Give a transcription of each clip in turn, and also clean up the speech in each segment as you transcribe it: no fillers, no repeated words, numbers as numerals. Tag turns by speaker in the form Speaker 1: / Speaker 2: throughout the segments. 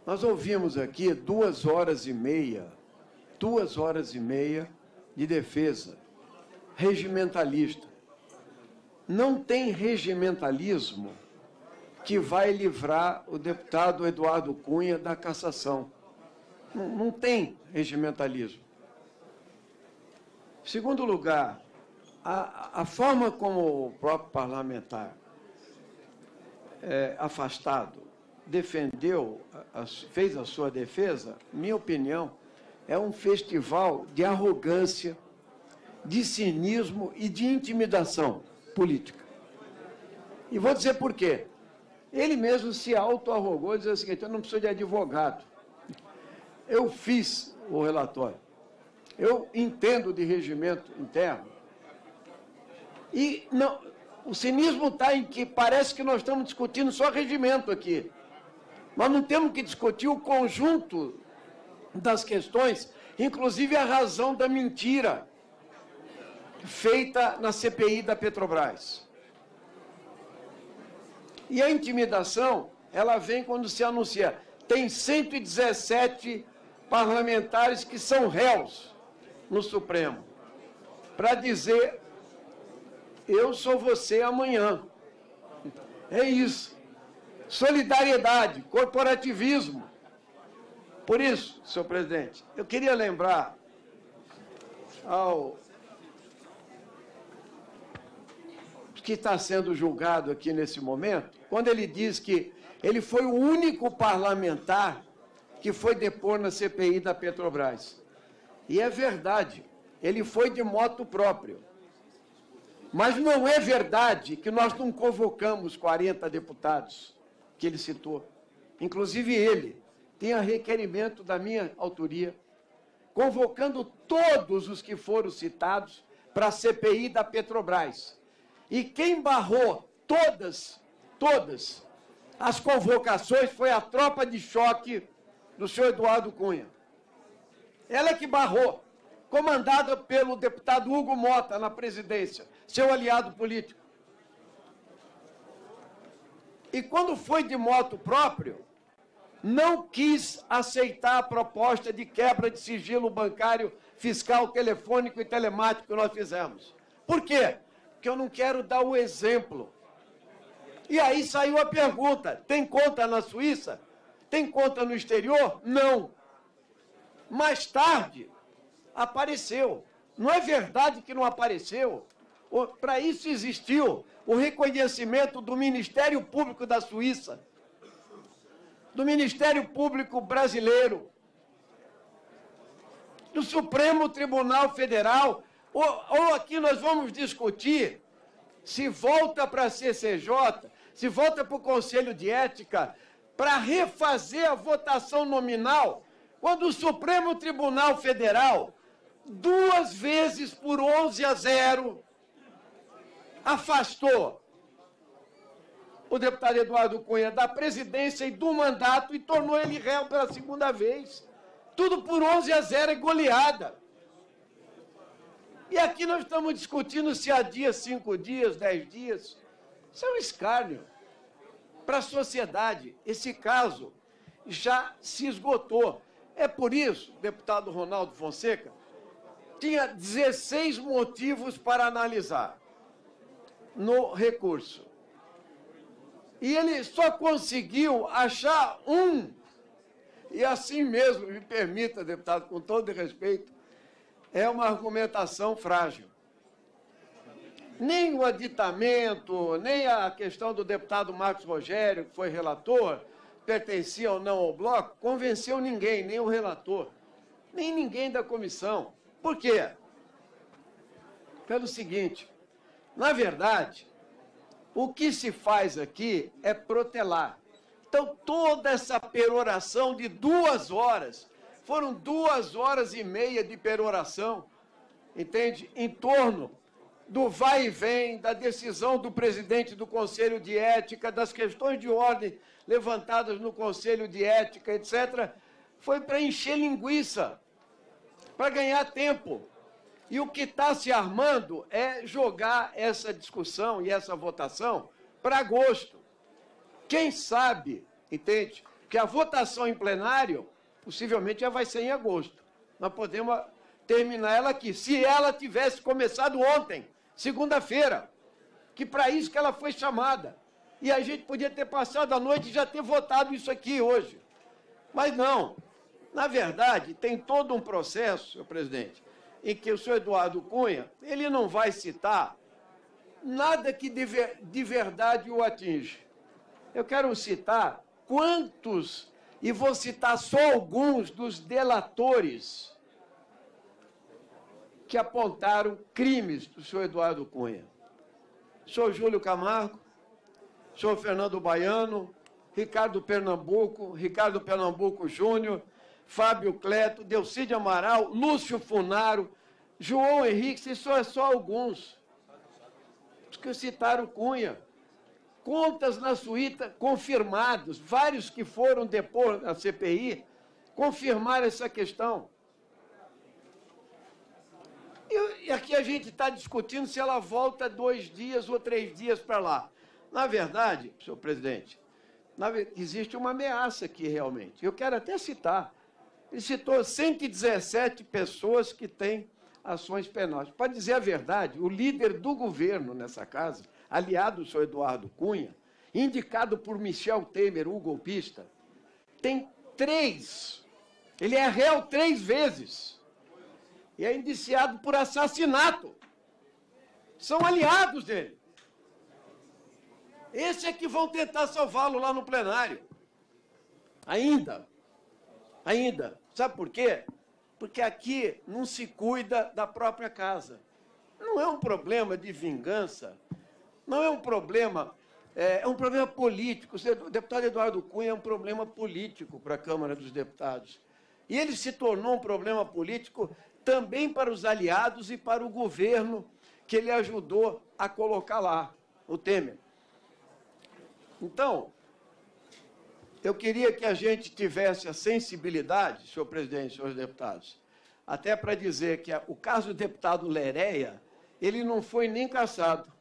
Speaker 1: Nós ouvimos aqui 2h30 de defesa regimentalista. Não tem regimentalismo que vai livrar o deputado Eduardo Cunha da cassação. Não tem regimentalismo. Em segundo lugar, a forma como o próprio parlamentar afastado defendeu, fez a sua defesa, minha opinião, é um festival de arrogância, de cinismo e de intimidação política. E vou dizer por quê. Ele mesmo se auto-arrogou, dizendo o seguinte: eu não preciso de advogado. Eu fiz o relatório. Eu entendo de regimento interno. E não, o cinismo está em que parece que nós estamos discutindo só regimento aqui. Nós não temos que discutir o conjunto das questões, inclusive a razão da mentira feita na CPI da Petrobras. E a intimidação, ela vem quando se anuncia. Tem 117 parlamentares que são réus no Supremo, para dizer: eu sou você amanhã. É isso. Solidariedade, corporativismo. Por isso, senhor presidente, eu queria lembrar ao que está sendo julgado aqui nesse momento, quando ele diz que ele foi o único parlamentar que foi depor na CPI da Petrobras. E é verdade, ele foi de motu próprio. Mas não é verdade que nós não convocamos 40 deputados que ele citou. Inclusive ele tem a requerimento da minha autoria, convocando todos os que foram citados para a CPI da Petrobras. E quem barrou todas as convocações foi a tropa de choque do senhor Eduardo Cunha. Ela que barrou, comandada pelo deputado Hugo Mota na presidência, seu aliado político. E quando foi de motu próprio, não quis aceitar a proposta de quebra de sigilo bancário, fiscal, telefônico e telemático que nós fizemos. Por quê? Porque eu não quero dar o exemplo. E aí saiu a pergunta: tem conta na Suíça? Tem conta no exterior? Não. Mais tarde, apareceu. Não é verdade que não apareceu. Para isso existiu o reconhecimento do Ministério Público da Suíça, do Ministério Público Brasileiro, do Supremo Tribunal Federal. Ou aqui nós vamos discutir se volta para a CCJ, se volta para o Conselho de Ética, para refazer a votação nominal, quando o Supremo Tribunal Federal, 2 vezes por 11-0, afastou o deputado Eduardo Cunha da presidência e do mandato e tornou ele réu pela 2ª vez. Tudo por 11-0, é goleada. E aqui nós estamos discutindo se há dias, 5 dias, 10 dias. Isso é um escárnio para a sociedade. Esse caso já se esgotou. É por isso, deputado Ronaldo Fonseca, tinha 16 motivos para analisar no recurso. E ele só conseguiu achar um. E assim mesmo, me permita, deputado, com todo respeito, é uma argumentação frágil. Nem o aditamento, nem a questão do deputado Marcos Rogério, que foi relator, pertencia ou não ao bloco, convenceu ninguém, nem o relator, nem ninguém da comissão. Por quê? Pelo seguinte: na verdade, o que se faz aqui é protelar. Então, toda essa peroração de 2 horas, foram 2h30 de peroração, entende? Em torno do vai e vem, da decisão do presidente do Conselho de Ética, das questões de ordem levantadas no Conselho de Ética, etc., foi para encher linguiça, para ganhar tempo. E o que está se armando é jogar essa discussão e essa votação para agosto. Quem sabe, entende, Porque a votação em plenário, possivelmente, já vai ser em agosto. Nós podemos terminar ela aqui. Se ela tivesse começado ontem, segunda-feira, que para isso que ela foi chamada. E a gente podia ter passado a noite e já ter votado isso aqui hoje. Mas não. Na verdade, tem todo um processo, senhor presidente, em que o senhor Eduardo Cunha, ele não vai citar nada que de verdade o atinge. Eu quero citar quantos, e vou citar só alguns dos delatores que apontaram crimes do senhor Eduardo Cunha. Senhor Júlio Camargo, senhor Fernando Baiano, Ricardo Pernambuco Júnior, Fábio Cleto, Delcídio Amaral, Lúcio Funaro, João Henrique, isso é só alguns. Os que citaram Cunha. Contas na suíta confirmados, vários que foram depor na CPI, confirmaram essa questão. E aqui a gente está discutindo se ela volta 2 dias ou 3 dias para lá. Na verdade, senhor presidente, existe uma ameaça aqui realmente. Eu quero até citar. Ele citou 117 pessoas que têm ações penais. Para dizer a verdade, o líder do governo nessa casa, aliado do senhor Eduardo Cunha, indicado por Michel Temer, o golpista, tem 3. Ele é réu 3 vezes. E é indiciado por assassinato. São aliados dele. Esse é que vão tentar salvá-lo lá no plenário. Ainda. Sabe por quê? Porque aqui não se cuida da própria casa. Não é um problema de vingança, não é um problema, é um problema político. O deputado Eduardo Cunha é um problema político para a Câmara dos Deputados. E ele se tornou um problema político também para os aliados e para o governo que ele ajudou a colocar lá, o Temer. Então, eu queria que a gente tivesse a sensibilidade, senhor presidente, senhores deputados, até para dizer que o caso do deputado Lereia, ele não foi nem cassado.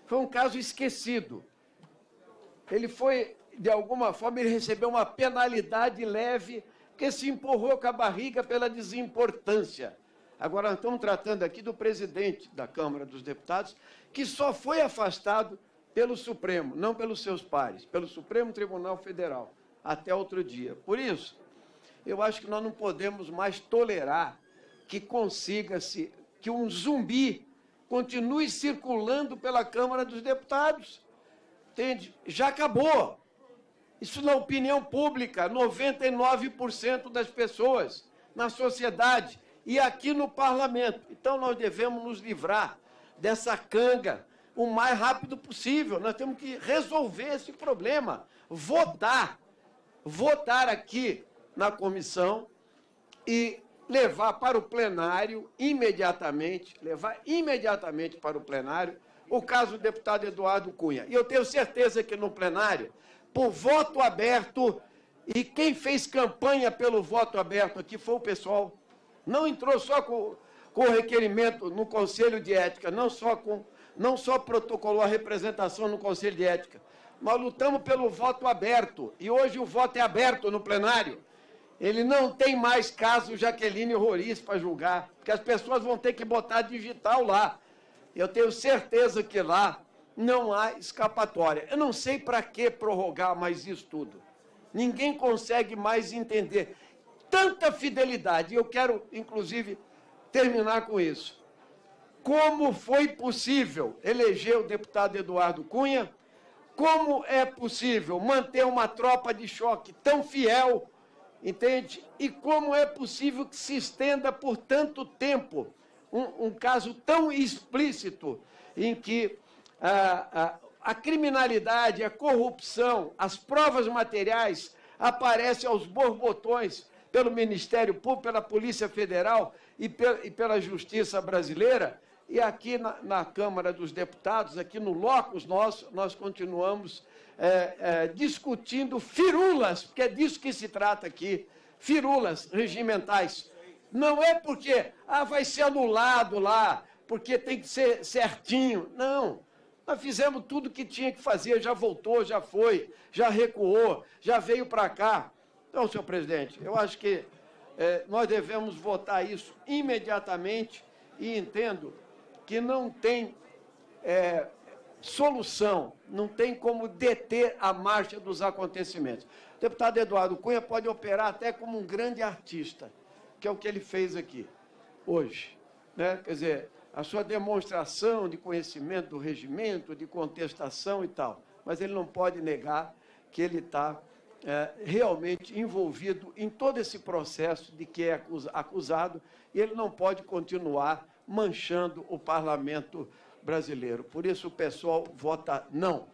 Speaker 1: Foi um caso esquecido. Ele foi, de alguma forma, ele recebeu uma penalidade leve, porque se empurrou com a barriga pela desimportância. Agora, nós estamos tratando aqui do presidente da Câmara dos Deputados, que só foi afastado pelo Supremo, não pelos seus pares, pelo Supremo Tribunal Federal, até outro dia. Por isso, eu acho que nós não podemos mais tolerar que consiga-se, que um zumbi continue circulando pela Câmara dos Deputados. Entende? Já acabou. Isso na opinião pública, 99% das pessoas na sociedade e aqui no parlamento. Então, nós devemos nos livrar dessa canga o mais rápido possível. Nós temos que resolver esse problema. Votar aqui na comissão e levar para o plenário imediatamente, para o plenário o caso do deputado Eduardo Cunha. E eu tenho certeza que no plenário, por voto aberto, e quem fez campanha pelo voto aberto aqui foi o pessoal, não entrou só com o requerimento no Conselho de Ética, não só protocolou a representação no Conselho de Ética, nós lutamos pelo voto aberto, e hoje o voto é aberto no plenário. Ele não tem mais caso Jaqueline Roriz para julgar, porque as pessoas vão ter que botar digital lá. Eu tenho certeza que lá não há escapatória. Eu não sei para que prorrogar mais isso tudo. Ninguém consegue mais entender. Tanta fidelidade. Eu quero, inclusive, terminar com isso. Como foi possível eleger o deputado Eduardo Cunha? Como é possível manter uma tropa de choque tão fiel, entende? E como é possível que se estenda por tanto tempo um caso tão explícito em que a criminalidade, a corrupção, as provas materiais aparecem aos borbotões pelo Ministério Público, pela Polícia Federal e pela Justiça Brasileira, e aqui na Câmara dos Deputados, aqui no locus nosso, nós continuamos discutindo firulas, porque é disso que se trata aqui, firulas regimentais. Não é porque vai ser anulado lá, porque tem que ser certinho. Não. Nós fizemos tudo o que tinha que fazer, já voltou, já foi, já recuou, já veio para cá. Então, senhor presidente, eu acho que nós devemos votar isso imediatamente e entendo que não tem solução, não tem como deter a marcha dos acontecimentos. O deputado Eduardo Cunha pode operar até como um grande artista, que é o que ele fez aqui, hoje, né? Quer dizer, a sua demonstração de conhecimento do regimento, de contestação e tal, mas ele não pode negar que ele está realmente envolvido em todo esse processo de que é acusado, e ele não pode continuar manchando o parlamento brasileiro. Por isso o pessoal vota não.